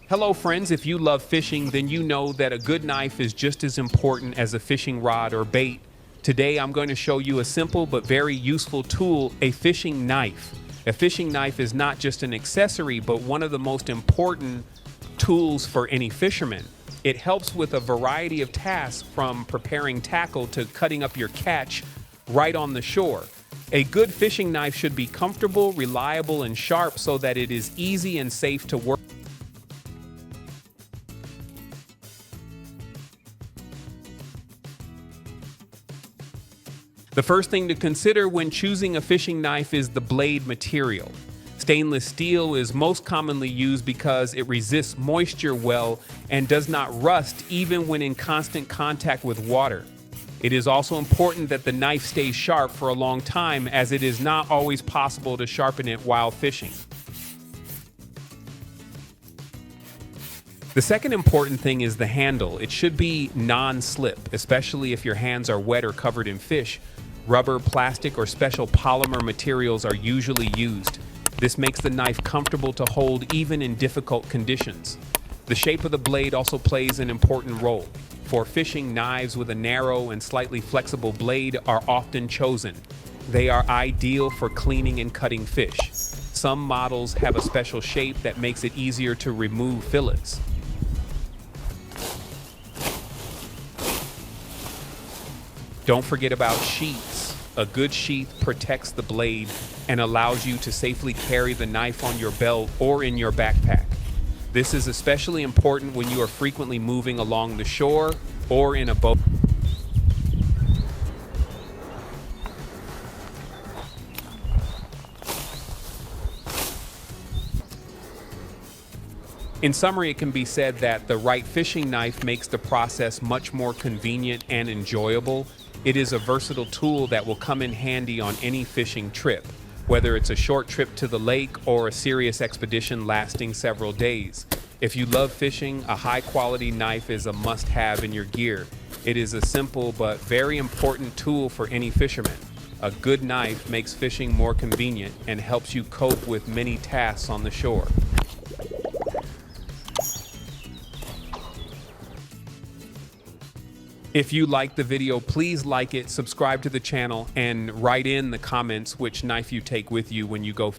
Hello friends, if you love fishing, then you know that a good knife is just as important as a fishing rod or bait. Today I'm going to show you a simple but very useful tool, a fishing knife. A fishing knife is not just an accessory, but one of the most important tools for any fisherman. It helps with a variety of tasks, from preparing tackle to cutting up your catch right on the shore. A good fishing knife should be comfortable, reliable, and sharp so that it is easy and safe to work. The first thing to consider when choosing a fishing knife is the blade material. Stainless steel is most commonly used because it resists moisture well and does not rust even when in constant contact with water. It is also important that the knife stays sharp for a long time, as it is not always possible to sharpen it while fishing. The second important thing is the handle. It should be non-slip, especially if your hands are wet or covered in fish. Rubber, plastic, or special polymer materials are usually used. This makes the knife comfortable to hold even in difficult conditions. The shape of the blade also plays an important role. For fishing, knives with a narrow and slightly flexible blade are often chosen. They are ideal for cleaning and cutting fish. Some models have a special shape that makes it easier to remove fillets. Don't forget about sheaths. A good sheath protects the blade and allows you to safely carry the knife on your belt or in your backpack. This is especially important when you are frequently moving along the shore or in a boat. In summary, it can be said that the right fishing knife makes the process much more convenient and enjoyable. It is a versatile tool that will come in handy on any fishing trip, whether it's a short trip to the lake or a serious expedition lasting several days. If you love fishing, a high-quality knife is a must-have in your gear. It is a simple but very important tool for any fisherman. A good knife makes fishing more convenient and helps you cope with many tasks on the shore. If you liked the video, please like it, subscribe to the channel, and write in the comments which knife you take with you when you go.